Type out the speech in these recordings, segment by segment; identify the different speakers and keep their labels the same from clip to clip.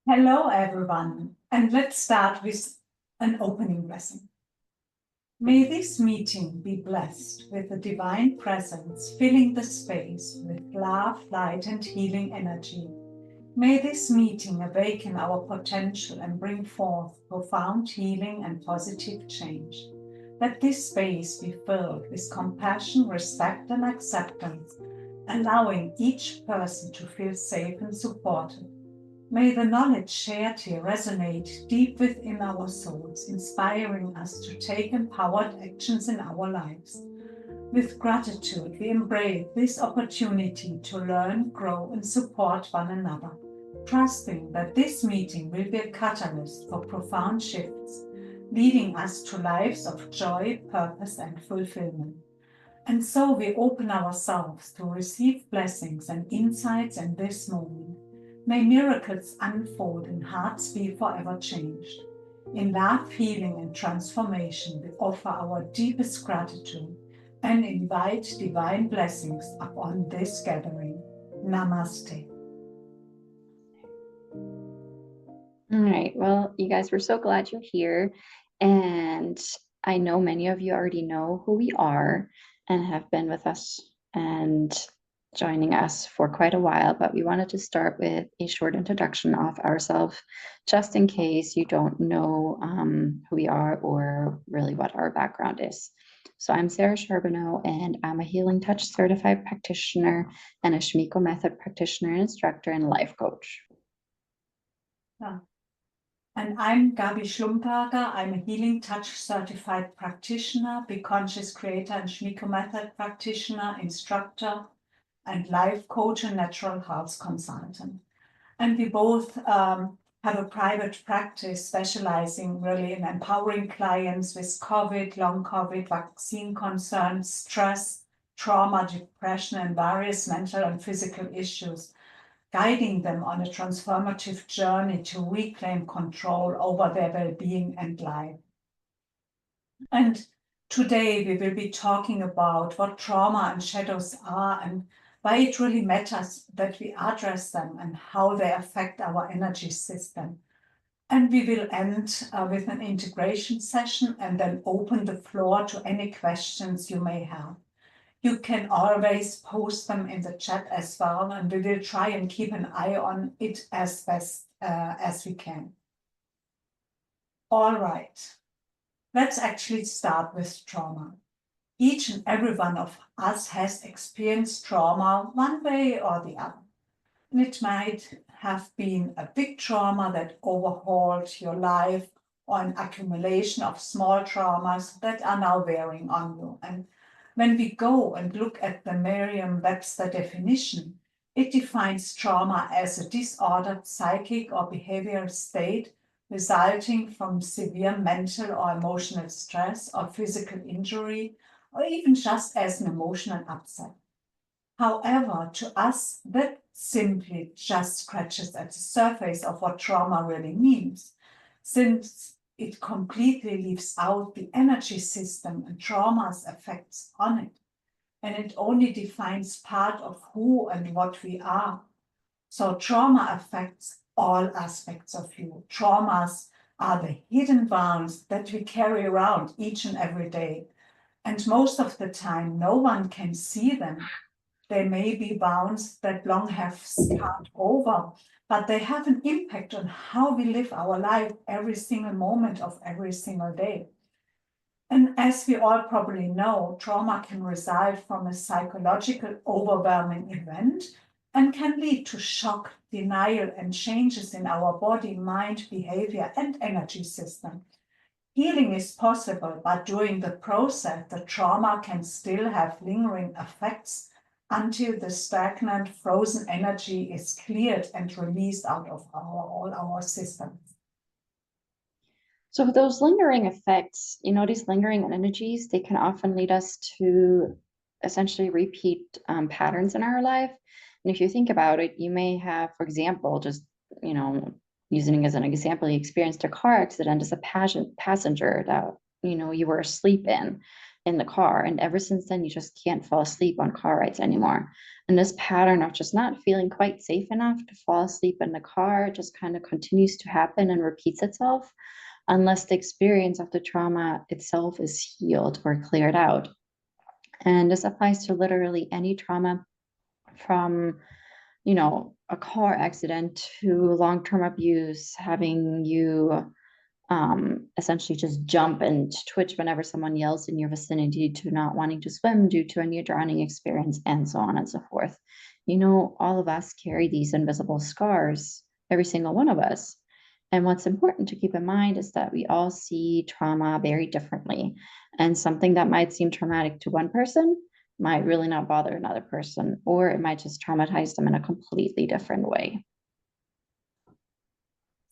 Speaker 1: Hello, everyone, and let's start with an opening blessing. May this meeting be blessed with the divine presence filling the space with love, light, and healing energy. May this meeting awaken our potential and bring forth profound healing and positive change. Let this space be filled with compassion, respect, and acceptance, allowing each person to feel safe and supported. May the knowledge shared here resonate deep within our souls, inspiring us to take empowered actions in our lives. With gratitude, we embrace this opportunity to learn, grow, and support one another, trusting that this meeting will be a catalyst for profound shifts, leading us to lives of joy, purpose, and fulfillment. And so we open ourselves to receive blessings and insights in this moment. May miracles unfold and hearts be forever changed. In love, healing, and transformation, we offer our deepest gratitude and invite divine blessings upon this gathering. Namaste.
Speaker 2: All right. Well, you guys, we're so glad you're here. And I know many of you already know who we are and have been with us and joining us for quite a while, but we wanted to start with a short introduction of ourselves, just in case you don't know who we are or really what our background is. So I'm Sarah Charbonneau, and I'm a Healing Touch certified practitioner and a Shmiko method practitioner and instructor and life coach.
Speaker 1: Yeah. And I'm Gabi Schlumberger. I'm a Healing Touch certified practitioner, Be Conscious creator and Shmiko method practitioner, instructor, and life coach and natural health consultant. And we both have a private practice specializing really in empowering clients with COVID, long COVID, vaccine concerns, stress, trauma, depression, and various mental and physical issues, guiding them on a transformative journey to reclaim control over their well-being and life. And today we will be talking about what trauma and shadows are and why it really matters that we address them and how they affect our energy system. And we will end with an integration session and then open the floor to any questions you may have. You can always post them in the chat as well, and we will try and keep an eye on it as best as we can. All right, let's actually start with trauma. Each and every one of us has experienced trauma one way or the other. And it might have been a big trauma that overhauled your life, or an accumulation of small traumas that are now wearing on you. And when we go and look at the Merriam-Webster definition, it defines trauma as a disordered psychic or behavioral state resulting from severe mental or emotional stress or physical injury, or even just as an emotional upset. However, to us, that simply just scratches at the surface of what trauma really means, since it completely leaves out the energy system and trauma's effects on it. And it only defines part of who and what we are. So trauma affects all aspects of you. Traumas are the hidden wounds that we carry around each and every day. And most of the time, no one can see them. They may be wounds that long have scarred over, but they have an impact on how we live our life every single moment of every single day. And as we all probably know, trauma can result from a psychological overwhelming event and can lead to shock, denial, and changes in our body, mind, behavior, and energy system. Healing is possible, but during the process, the trauma can still have lingering effects until the stagnant, frozen energy is cleared and released out of all our systems.
Speaker 2: So those lingering effects, these lingering energies, they can often lead us to essentially repeat patterns in our life. And if you think about it, you may have, for example, just, you know, using as an example, you experienced a car accident as a passenger that, you were asleep in the car. And ever since then, you just can't fall asleep on car rides anymore. And this pattern of just not feeling quite safe enough to fall asleep in the car just kind of continues to happen and repeats itself unless the experience of the trauma itself is healed or cleared out. And this applies to literally any trauma from, a car accident to long-term abuse, having you essentially just jump and twitch whenever someone yells in your vicinity, to not wanting to swim due to a near drowning experience, and so on and so forth. All of us carry these invisible scars, every single one of us. And what's important to keep in mind is that we all see trauma very differently. And something that might seem traumatic to one person might really not bother another person, or it might just traumatize them in a completely different way.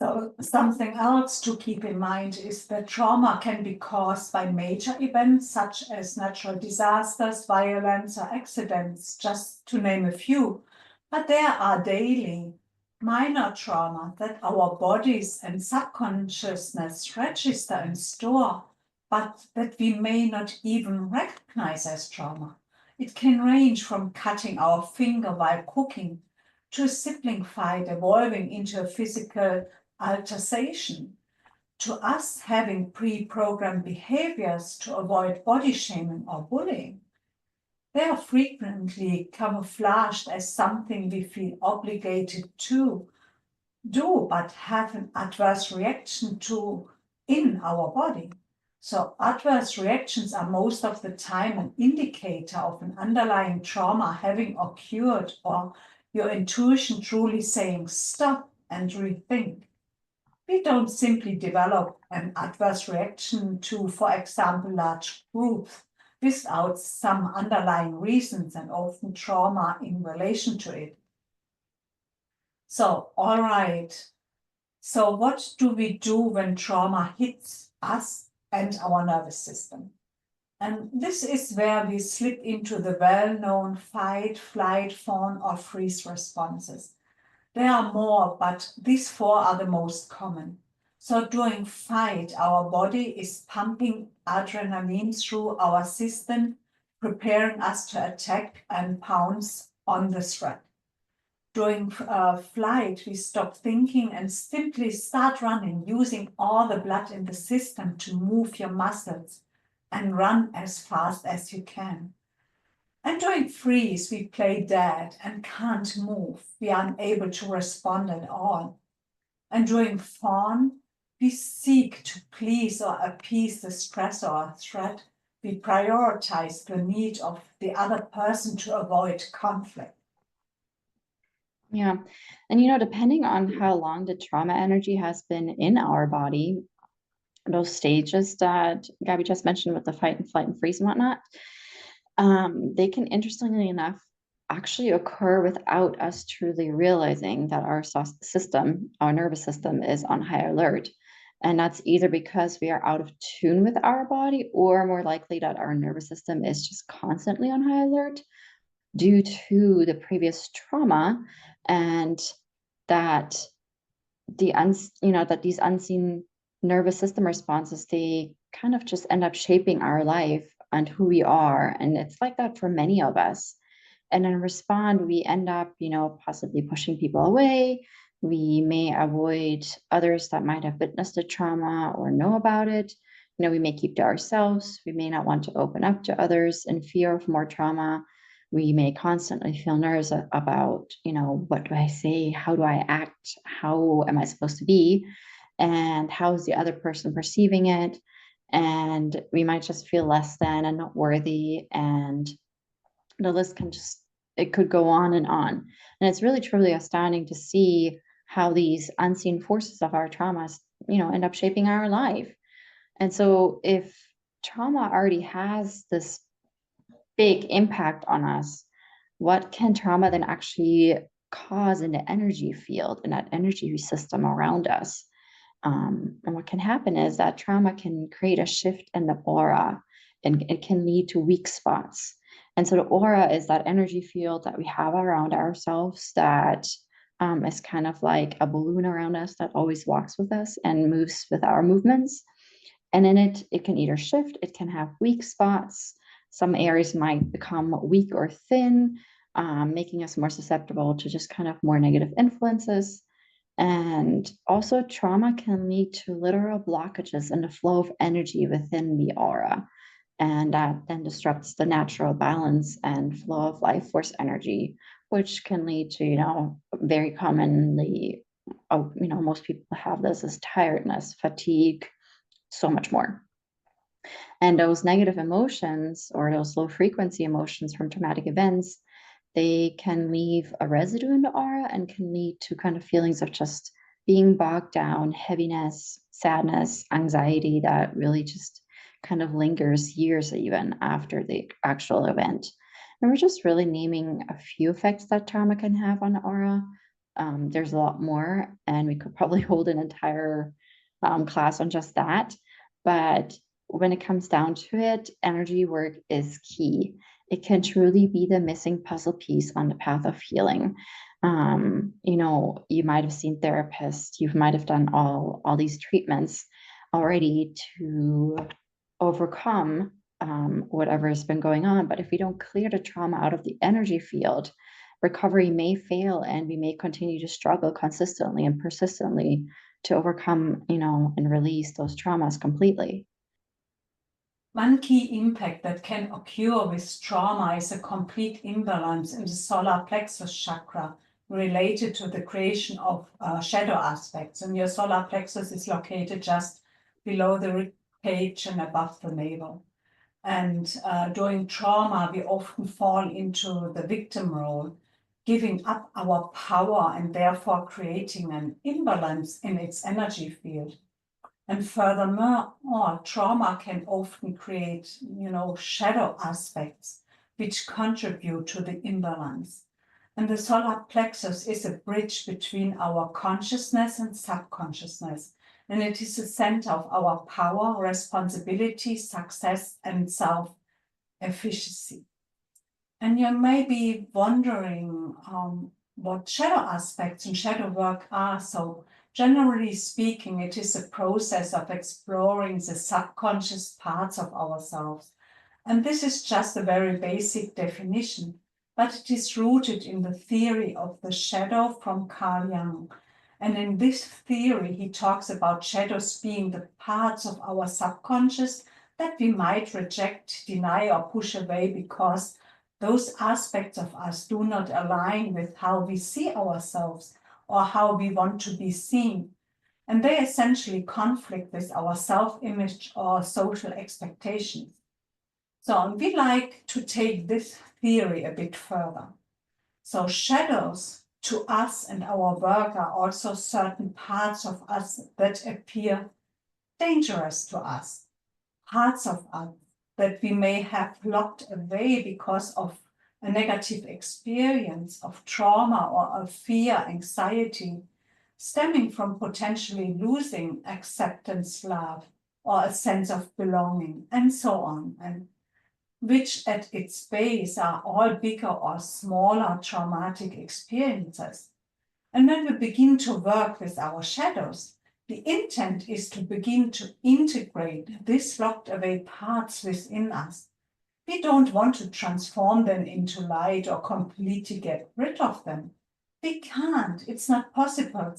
Speaker 1: So something else to keep in mind is that trauma can be caused by major events such as natural disasters, violence, or accidents, just to name a few. But there are daily minor trauma that our bodies and subconsciousness register and store, but that we may not even recognize as trauma. It can range from cutting our finger while cooking to a sibling fight evolving into a physical altercation, to us having pre-programmed behaviors to avoid body shaming or bullying. They are frequently camouflaged as something we feel obligated to do, but have an adverse reaction to in our body. So adverse reactions are most of the time an indicator of an underlying trauma having occurred, or your intuition truly saying stop and rethink. We don't simply develop an adverse reaction to, for example, large groups without some underlying reasons and often trauma in relation to it. So, all right. So what do we do when trauma hits us and our nervous system? And this is where we slip into the well-known fight, flight, fawn, or freeze responses. There are more, but these four are the most common. So during fight, our body is pumping adrenaline through our system, preparing us to attack and pounce on the threat. During flight, we stop thinking and simply start running, using all the blood in the system to move your muscles and run as fast as you can. And during freeze, we play dead and can't move. We are unable to respond at all. And during fawn, we seek to please or appease the stress or threat. We prioritize the need of the other person to avoid conflict.
Speaker 2: Yeah. And, depending on how long the trauma energy has been in our body, those stages that Gabby just mentioned with the fight and flight and freeze and whatnot, they can, interestingly enough, actually occur without us truly realizing that our system, our nervous system, is on high alert. And that's either because we are out of tune with our body, or more likely that our nervous system is just constantly on high alert due to the previous trauma, and that that these unseen nervous system responses, they kind of just end up shaping our life and who we are. And it's like that for many of us. And in respond, we end up, possibly pushing people away. We may avoid others that might have witnessed the trauma or know about it. We may keep to ourselves. We may not want to open up to others in fear of more trauma. We may constantly feel nervous about, what do I say? How do I act? How am I supposed to be? And how is the other person perceiving it? And we might just feel less than and not worthy. And the list it could go on and on. And it's really truly astounding to see how these unseen forces of our traumas, end up shaping our life. And so if trauma already has this big impact on us, what can trauma then actually cause in the energy field, in that energy system around us? And what can happen is that trauma can create a shift in the aura, and it can lead to weak spots. And so the aura is that energy field that we have around ourselves that is kind of like a balloon around us that always walks with us and moves with our movements. And in it can either shift, it can have weak spots. Some areas might become weak or thin, making us more susceptible to just kind of more negative influences. And also, trauma can lead to literal blockages in the flow of energy within the aura. And that then disrupts the natural balance and flow of life force energy, which can lead to, very commonly, most people have this as tiredness, fatigue, so much more. And those negative emotions or those low frequency emotions from traumatic events, they can leave a residue in the aura and can lead to kind of feelings of just being bogged down, heaviness, sadness, anxiety that really just kind of lingers years even after the actual event. And we're just really naming a few effects that trauma can have on the aura. There's a lot more, and we could probably hold an entire class on just that. But when it comes down to it, energy work is key. It can truly be the missing puzzle piece on the path of healing. You might have seen therapists, you might have done all these treatments already to overcome whatever has been going on. But if we don't clear the trauma out of the energy field, recovery may fail and we may continue to struggle consistently and persistently to overcome, and release those traumas completely.
Speaker 1: One key impact that can occur with trauma is a complete imbalance in the solar plexus chakra related to the creation of shadow aspects. And your solar plexus is located just below the rib cage and above the navel. And during trauma, we often fall into the victim role, giving up our power and therefore creating an imbalance in its energy field. And furthermore, trauma can often create, shadow aspects which contribute to the imbalance. And the solar plexus is a bridge between our consciousness and subconsciousness. And it is the center of our power, responsibility, success, and self-efficacy. And you may be wondering what shadow aspects and shadow work are. So generally speaking, it is a process of exploring the subconscious parts of ourselves. And this is just a very basic definition, but it is rooted in the theory of the shadow from Carl Jung. And in this theory, he talks about shadows being the parts of our subconscious that we might reject, deny, or push away because those aspects of us do not align with how we see ourselves or how we want to be seen. And they essentially conflict with our self-image or social expectations. So we like to take this theory a bit further. So shadows to us and our work are also certain parts of us that appear dangerous to us, parts of us that we may have locked away because of a negative experience of trauma or of fear, anxiety, stemming from potentially losing acceptance, love, or a sense of belonging, and so on, and which at its base are all bigger or smaller traumatic experiences. And when we begin to work with our shadows, the intent is to begin to integrate these locked away parts within us. We don't want to transform them into light or completely get rid of them. We can't, it's not possible,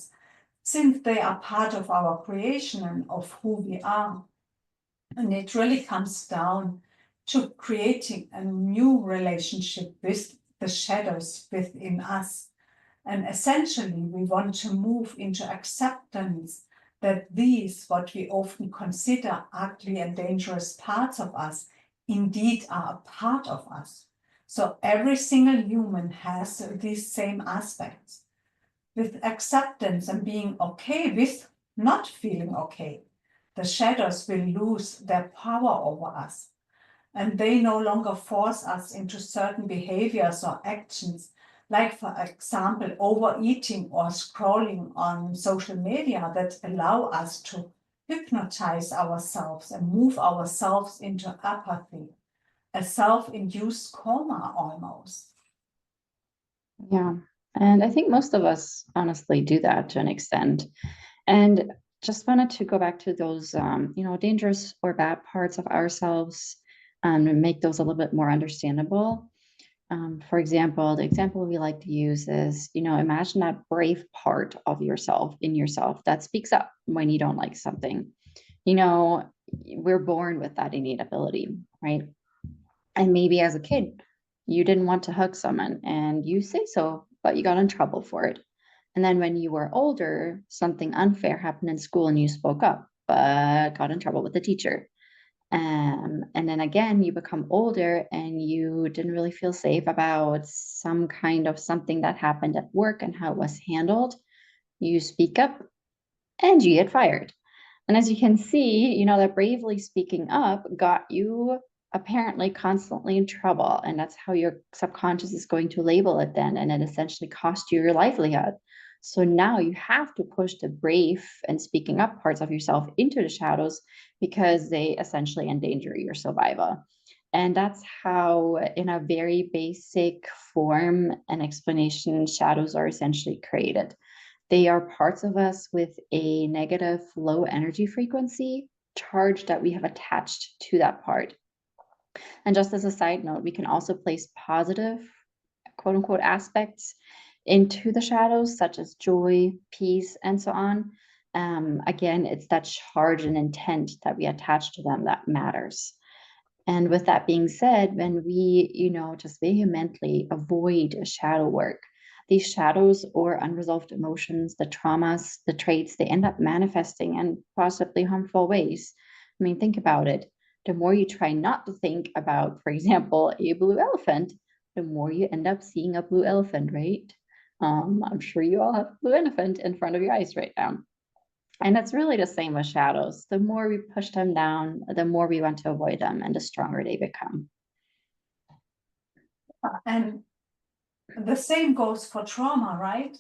Speaker 1: since they are part of our creation and of who we are. And it really comes down to creating a new relationship with the shadows within us. And essentially, we want to move into acceptance that these, what we often consider ugly and dangerous parts of us, indeed are a part of us. So every single human has these same aspects. With acceptance and being okay with not feeling okay, the shadows will lose their power over us. And they no longer force us into certain behaviors or actions like for example, overeating or scrolling on social media that allow us to hypnotize ourselves and move ourselves into apathy, a self-induced coma almost.
Speaker 2: Yeah. And I think most of us honestly do that to an extent. And just wanted to go back to those, dangerous or bad parts of ourselves, and make those a little bit more understandable. For example, the example we like to use is, imagine that brave part of yourself in yourself that speaks up when you don't like something. You know, we're born with that innate ability, right? And maybe as a kid, you didn't want to hug someone and you say so, but you got in trouble for it. And then when you were older, something unfair happened in school and you spoke up, but got in trouble with the teacher. And then again, you become older and you didn't really feel safe about some kind of something that happened at work and how it was handled. You speak up and you get fired. And as you can see, that bravely speaking up got you apparently constantly in trouble. And that's how your subconscious is going to label it then. And it essentially cost you your livelihood. So now you have to push the brave and speaking up parts of yourself into the shadows because they essentially endanger your survival. And that's how, in a very basic form and explanation, shadows are essentially created. They are parts of us with a negative low energy frequency charge that we have attached to that part. And just as a side note, we can also place positive, quote unquote, aspects into the shadows, such as joy, peace, and so on. Again, it's that charge and intent that we attach to them that matters. And with that being said, when we, just vehemently avoid shadow work, these shadows or unresolved emotions, the traumas, the traits, they end up manifesting in possibly harmful ways. I mean, think about it. The more you try not to think about, for example, a blue elephant, the more you end up seeing a blue elephant, right? I'm sure you all have a blue elephant in front of your eyes right now. And it's really the same with shadows. The more we push them down, the more we want to avoid them, and the stronger they become.
Speaker 1: And the same goes for trauma, right?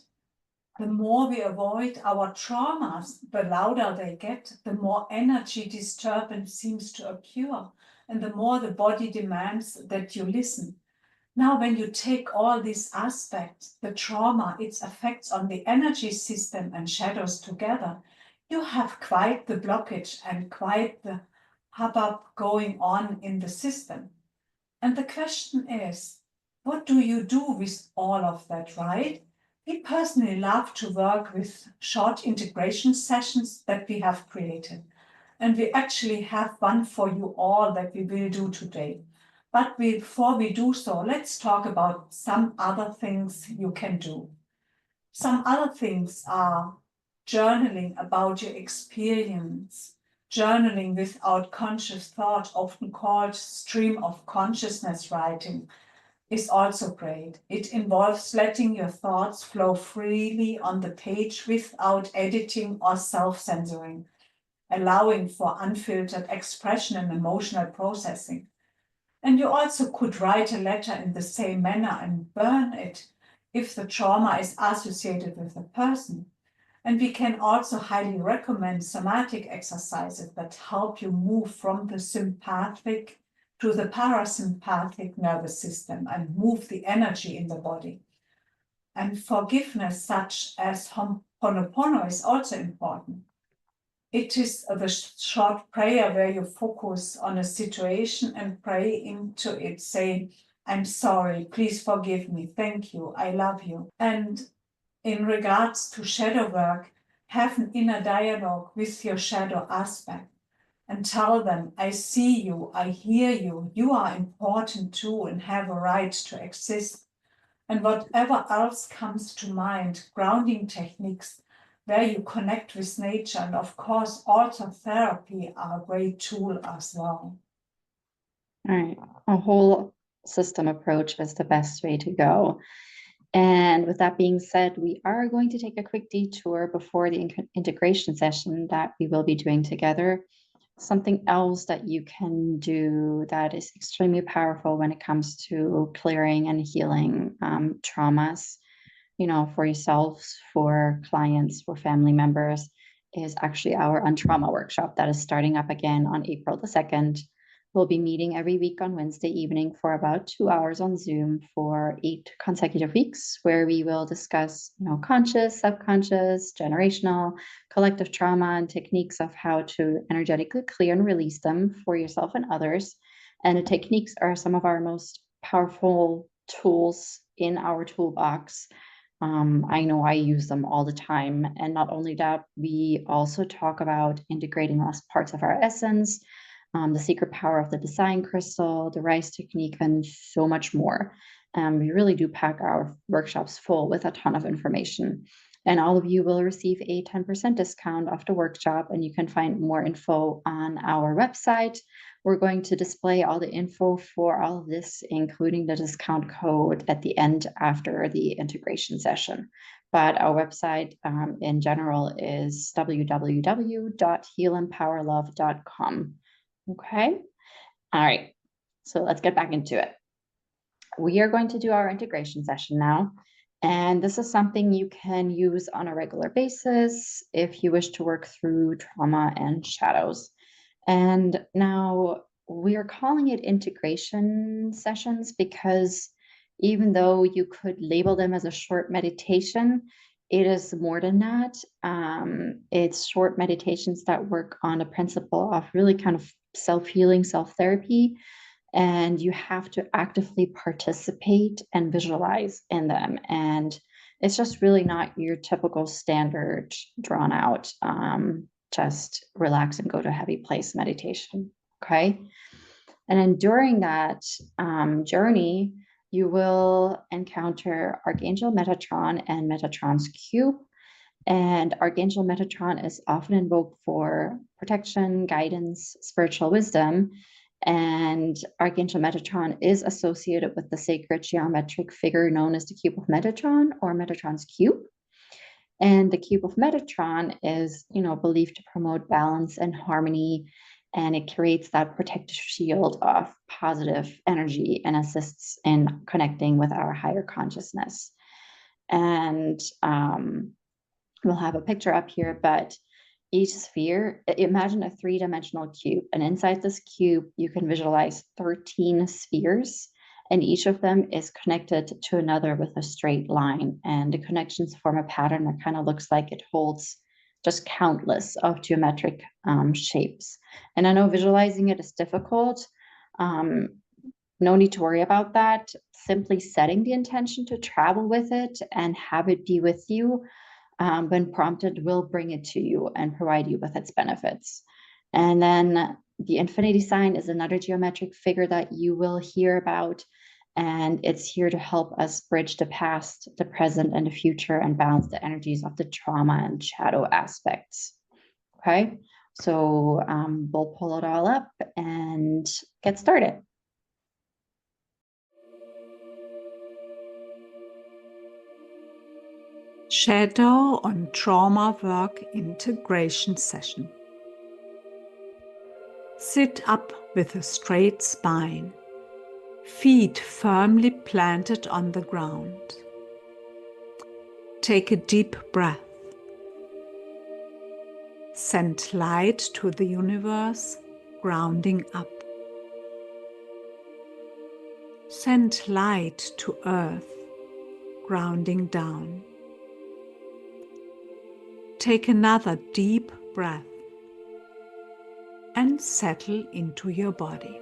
Speaker 1: The more we avoid our traumas, the louder they get, the more energy disturbance seems to occur, and the more the body demands that you listen. Now, when you take all these aspects, the trauma, its effects on the energy system and shadows together, you have quite the blockage and quite the hubbub going on in the system. And the question is, what do you do with all of that, right? We personally love to work with short integration sessions that we have created. And we actually have one for you all that we will do today. But before we do so, let's talk about some other things you can do. Some other things are journaling about your experience, journaling without conscious thought, often called stream of consciousness writing, is also great. It involves letting your thoughts flow freely on the page without editing or self-censoring, allowing for unfiltered expression and emotional processing. And you also could write a letter in the same manner and burn it if the trauma is associated with the person. And we can also highly recommend somatic exercises that help you move from the sympathetic to the parasympathetic nervous system and move the energy in the body. And forgiveness, such as Ho'oponopono, is also important. It is the short prayer where you focus on a situation and pray into it, saying, I'm sorry, please forgive me, thank you, I love you. And in regards to shadow work, have an inner dialogue with your shadow aspect and tell them, I see you, I hear you, you are important too and have a right to exist. And whatever else comes to mind, grounding techniques where you connect with nature, and of course, also therapy are a great tool as well.
Speaker 2: All right. A whole system approach is the best way to go. And with that being said, we are going to take a quick detour before the integration session that we will be doing together. Something else that you can do that is extremely powerful when it comes to clearing and healing traumas, for yourselves, for clients, for family members, is actually our Untrauma workshop that is starting up again on April the 2nd. We'll be meeting every week on Wednesday evening for about 2 hours on Zoom for 8 consecutive weeks, where we will discuss, conscious, subconscious, generational, collective trauma, and techniques of how to energetically clear and release them for yourself and others. And the techniques are some of our most powerful tools in our toolbox. I know I use them all the time. And not only that, we also talk about integrating lost parts of our essence, the secret power of the design crystal, the rice technique, and so much more. We really do pack our workshops full with a ton of information. And all of you will receive a 10% discount off the workshop, and you can find more info on our website. We're going to display all the info for all of this, including the discount code at the end after the integration session. But our website in general is www.healempowerlove.com. Okay. All right. So let's get back into it. We are going to do our integration session now. And this is something you can use on a regular basis if you wish to work through trauma and shadows. And now we are calling it integration sessions because even though you could label them as a short meditation, it is more than that. It's short meditations that work on a principle of really kind of self-healing, self-therapy, and you have to actively participate and visualize in them. And it's just really not your typical standard drawn out, just relax and go to a heavy place meditation. Okay. And then during that journey, you will encounter Archangel Metatron and Metatron's cube. And Archangel Metatron is often invoked for protection, guidance, spiritual wisdom. And Archangel Metatron is associated with the sacred geometric figure known as the Cube of Metatron or Metatron's cube. And the Cube of Metatron is, believed to promote balance and harmony, and it creates that protective shield of positive energy and assists in connecting with our higher consciousness. And we'll have a picture up here, but each sphere, imagine a 3-dimensional cube, and inside this cube, you can visualize 13 spheres, and each of them is connected to another with a straight line, and the connections form a pattern that kind of looks like it holds just countless of geometric shapes. And I know visualizing it is difficult. No need to worry about that. Simply setting the intention to travel with it and have it be with you when prompted will bring it to you and provide you with its benefits. And then the infinity sign is another geometric figure that you will hear about, and it's here to help us bridge the past, the present, and the future and balance the energies of the trauma and shadow aspects. Okay, so we'll pull it all up and get started.
Speaker 1: Shadow on Trauma Work Integration Session. Sit up with a straight spine, feet firmly planted on the ground. Take a deep breath. Send light to the universe, grounding up. Send light to earth, grounding down. Take another deep breath and settle into your body.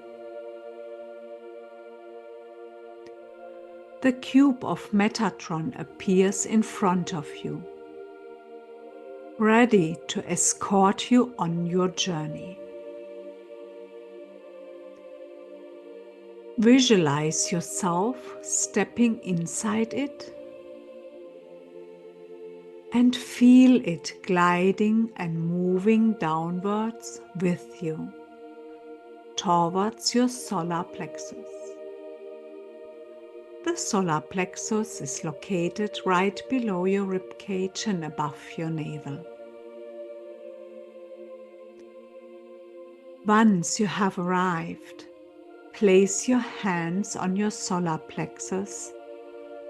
Speaker 1: The cube of Metatron appears in front of you, ready to escort you on your journey. Visualize yourself stepping inside it and feel it gliding and moving downwards with you towards your solar plexus. The solar plexus is located right below your ribcage and above your navel. Once you have arrived, place your hands on your solar plexus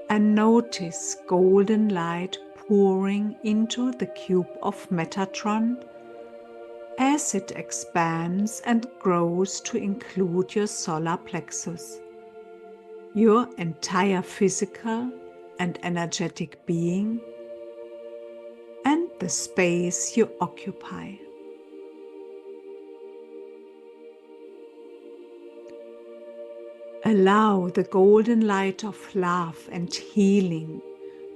Speaker 1: and notice golden light pouring into the cube of Metatron as it expands and grows to include your solar plexus, your entire physical and energetic being, and the space you occupy. Allow the golden light of love and healing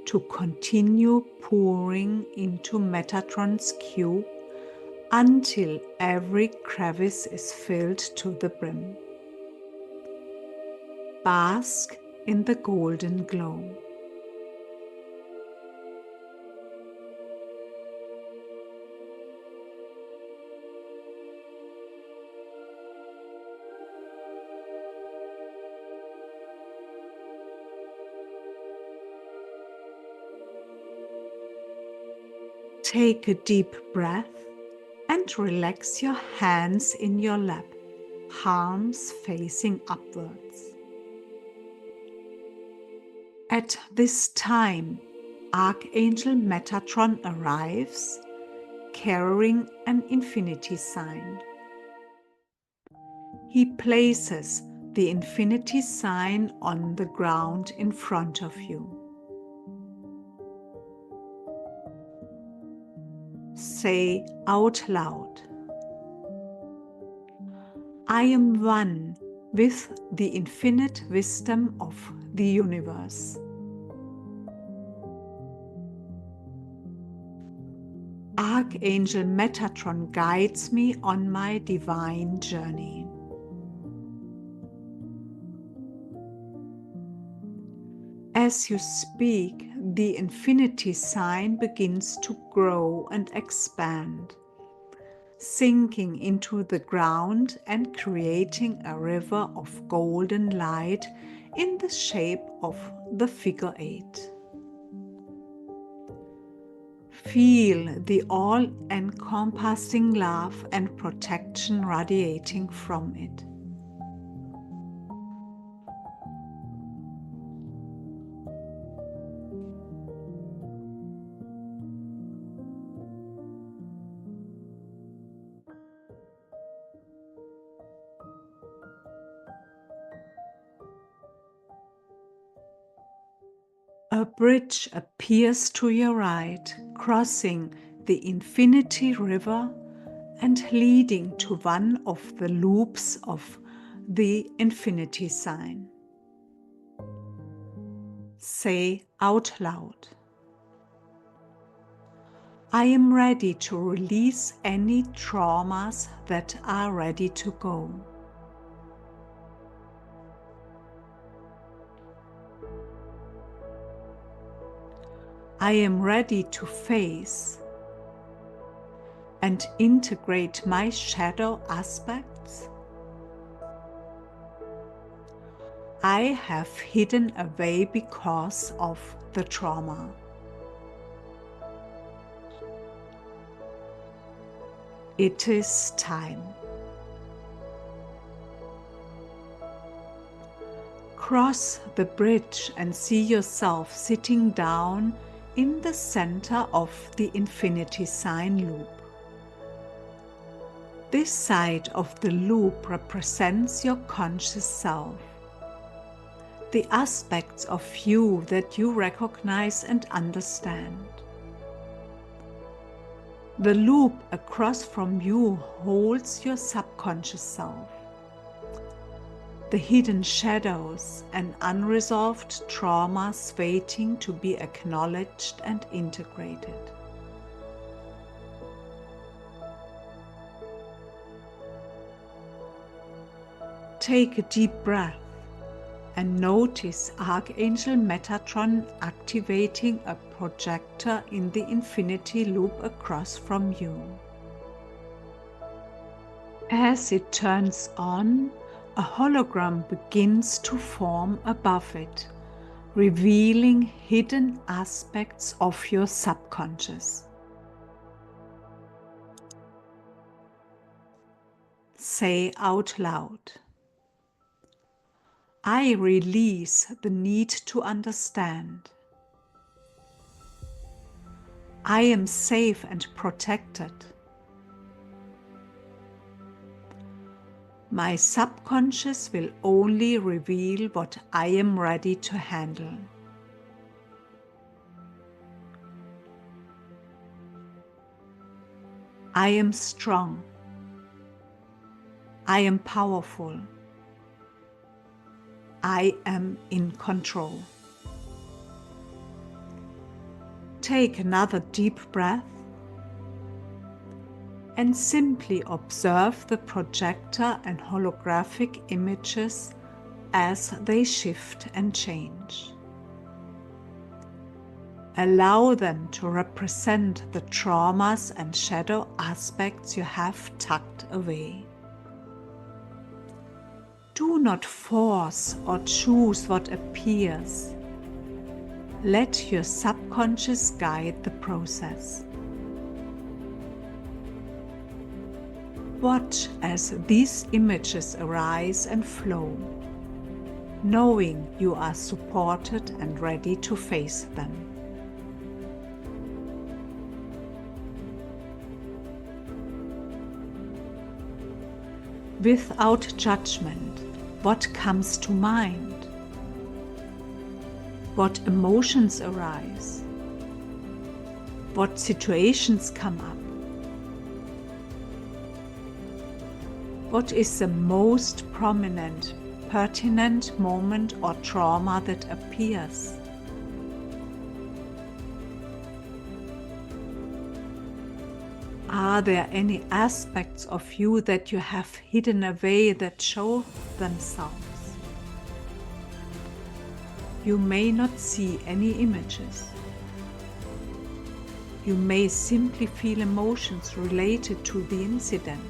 Speaker 1: to continue pouring into Metatron's cube until every crevice is filled to the brim. Bask in the golden glow. Take a deep breath and relax your hands in your lap, palms facing upwards. At this time, Archangel Metatron arrives, carrying an infinity sign. He places the infinity sign on the ground in front of you. Say out loud, I am one with the infinite wisdom of the universe. Archangel Metatron guides me on my divine journey. As you speak, the infinity sign begins to grow and expand, sinking into the ground and creating a river of golden light in the shape of the figure 8. Feel the all-encompassing love and protection radiating from it. A bridge appears to your right, crossing the infinity river and leading to one of the loops of the infinity sign. Say out loud, I am ready to release any traumas that are ready to go. I am ready to face and integrate my shadow aspects I have hidden away because of the trauma. It is time. Cross the bridge and see yourself sitting down in the center of the infinity sign loop. This side of the loop represents your conscious self, the aspects of you that you recognize and understand. The loop across from you holds your subconscious self, the hidden shadows and unresolved traumas waiting to be acknowledged and integrated. Take a deep breath and notice Archangel Metatron activating a projector in the infinity loop across from you. As it turns on, a hologram begins to form above it, revealing hidden aspects of your subconscious. Say out loud, I release the need to understand. I am safe and protected. My subconscious will only reveal what I am ready to handle. I am strong. I am powerful. I am in control. Take another deep breath and simply observe the projector and holographic images as they shift and change. Allow them to represent the traumas and shadow aspects you have tucked away. Do not force or choose what appears. Let your subconscious guide the process. Watch as these images arise and flow, knowing you are supported and ready to face them. Without judgment, what comes to mind? What emotions arise? What situations come up? What is the most prominent, pertinent moment or trauma that appears? Are there any aspects of you that you have hidden away that show themselves? You may not see any images. You may simply feel emotions related to the incident.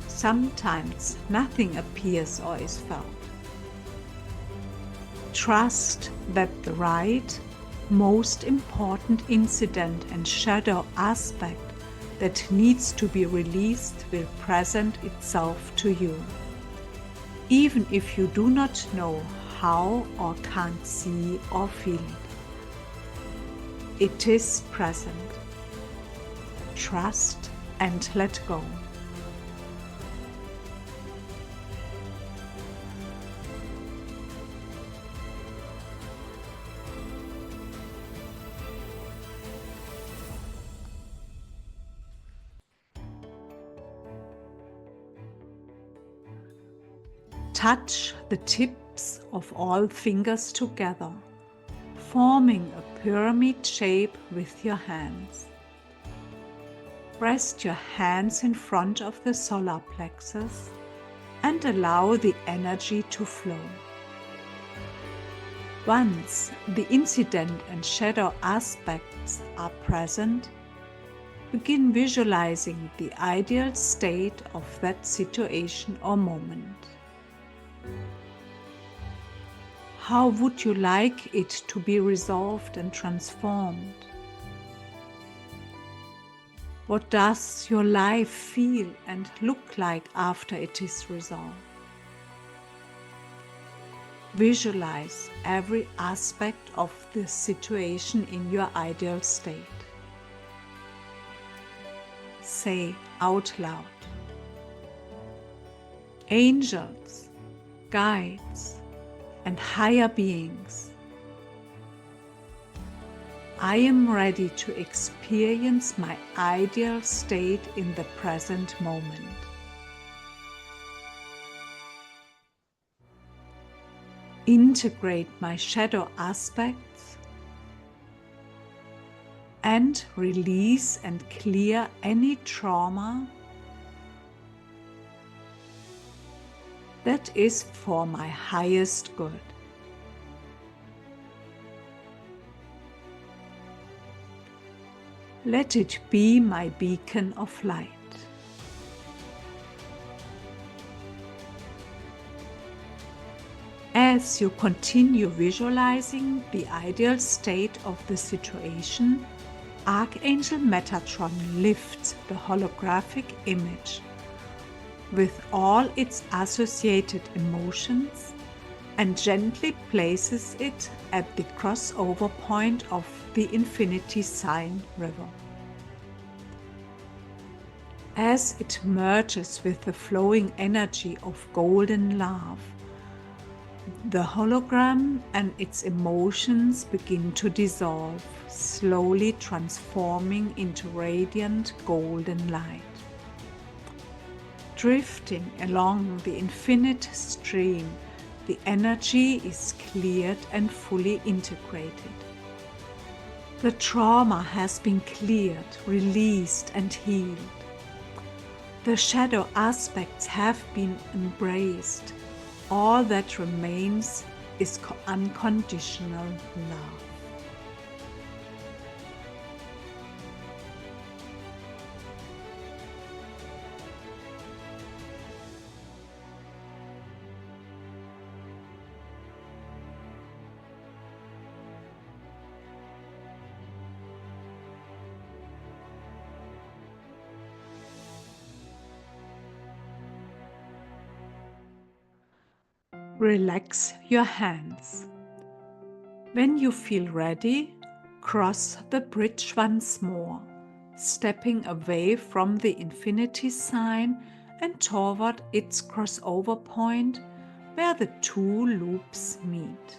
Speaker 1: Sometimes nothing appears or is felt. Trust that the right, most important incident and shadow aspect that needs to be released will present itself to you. Even if you do not know how or can't see or feel it. It is present. Trust and let go. Touch the tips of all fingers together, forming a pyramid shape with your hands. Rest your hands in front of the solar plexus and allow the energy to flow. Once the incident and shadow aspects are present, begin visualizing the ideal state of that situation or moment. How would you like it to be resolved and transformed? What does your life feel and look like after it is resolved? Visualize every aspect of the situation in your ideal state. Say out loud, angels, guides, and higher beings, I am ready to experience my ideal state in the present moment. Integrate my shadow aspects and release and clear any trauma that is for my highest good. Let it be my beacon of light. As you continue visualizing the ideal state of the situation, Archangel Metatron lifts the holographic image with all its associated emotions and gently places it at the crossover point of the infinity sign river. As it merges with the flowing energy of golden love, the hologram and its emotions begin to dissolve, slowly transforming into radiant golden light. Drifting along the infinite stream, the energy is cleared and fully integrated. The trauma has been cleared, released, and healed. The shadow aspects have been embraced. All that remains is unconditional love. Relax your hands. When you feel ready, cross the bridge once more, stepping away from the infinity sign and toward its crossover point where the two loops meet.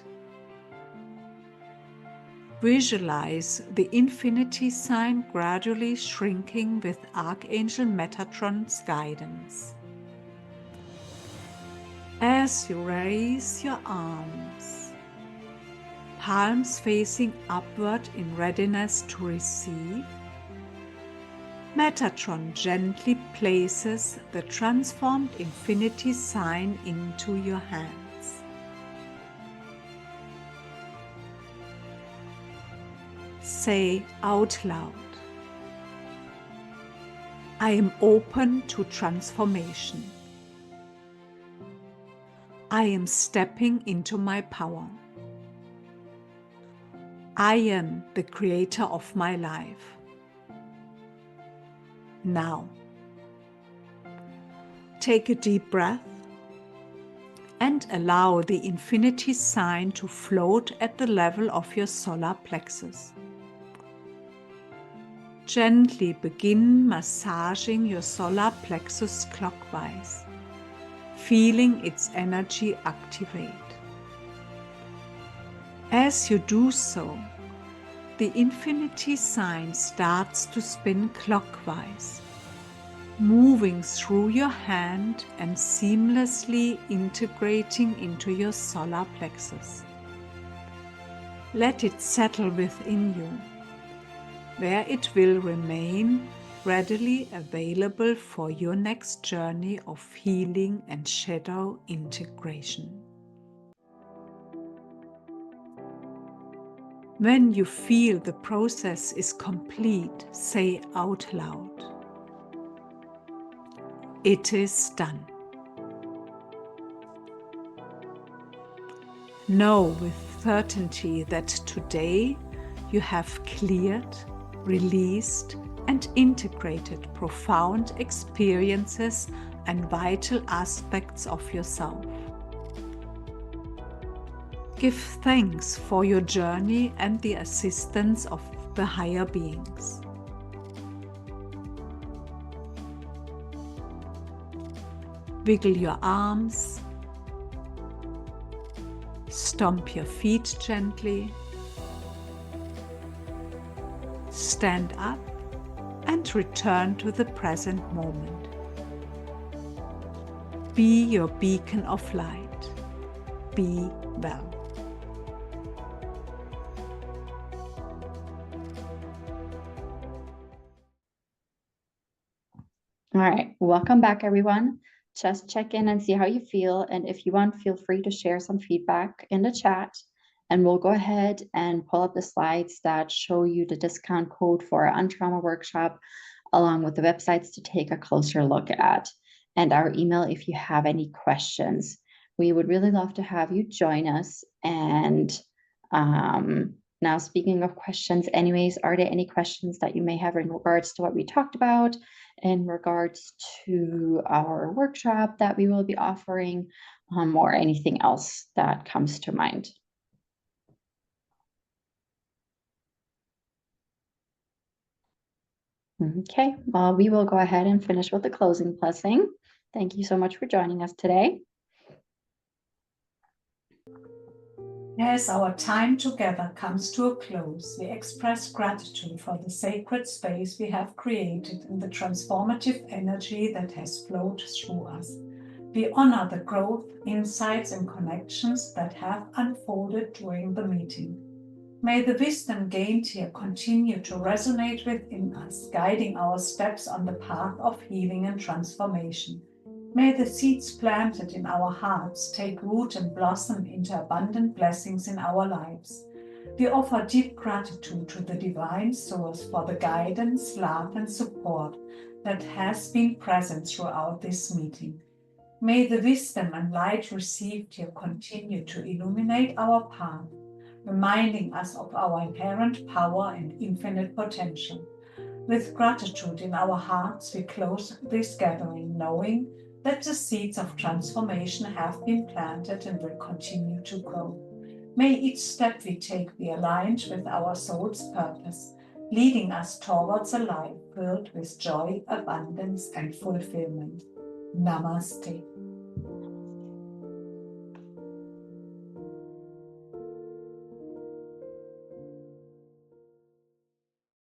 Speaker 1: Visualize the infinity sign gradually shrinking with Archangel Metatron's guidance. As you raise your arms, palms facing upward in readiness to receive, Metatron gently places the transformed infinity sign into your hands. Say out loud, I am open to transformation. I am stepping into my power. I am the creator of my life. Now, take a deep breath and allow the infinity sign to float at the level of your solar plexus. Gently begin massaging your solar plexus clockwise, feeling its energy activate. As you do so, the infinity sign starts to spin clockwise, moving through your hand and seamlessly integrating into your solar plexus. Let it settle within you, where it will remain readily available for your next journey of healing and shadow integration. When you feel the process is complete, say out loud, it is done. Know with certainty that today you have cleared, released, and integrated profound experiences and vital aspects of yourself. Give thanks for your journey and the assistance of the higher beings. Wiggle your arms, stomp your feet gently, stand up and return to the present moment. Be your beacon of light. Be well.
Speaker 2: All right, welcome back, everyone. Just check in and see how you feel. And if you want, feel free to share some feedback in the chat. And we'll go ahead and pull up the slides that show you the discount code for our Untrauma workshop, along with the websites to take a closer look at, and our email if you have any questions. We would really love to have you join us and Now, speaking of questions, anyways, are there any questions that you may have in regards to what we talked about, in regards to our workshop that we will be offering, or anything else that comes to mind? Okay, well, we will go ahead and finish with the closing blessing. Thank you so much for joining us today.
Speaker 1: As our time together comes to a close, we express gratitude for the sacred space we have created and the transformative energy that has flowed through us. We honor the growth, insights, and connections that have unfolded during the meeting. May the wisdom gained here continue to resonate within us, guiding our steps on the path of healing and transformation. May the seeds planted in our hearts take root and blossom into abundant blessings in our lives. We offer deep gratitude to the Divine Source for the guidance, love, and support that has been present throughout this meeting. May the wisdom and light received here continue to illuminate our path, reminding us of our inherent power and infinite potential. With gratitude in our hearts, we close this gathering, knowing that the seeds of transformation have been planted and will continue to grow. May each step we take be aligned with our soul's purpose, leading us towards a life filled with joy, abundance, and fulfillment. Namaste.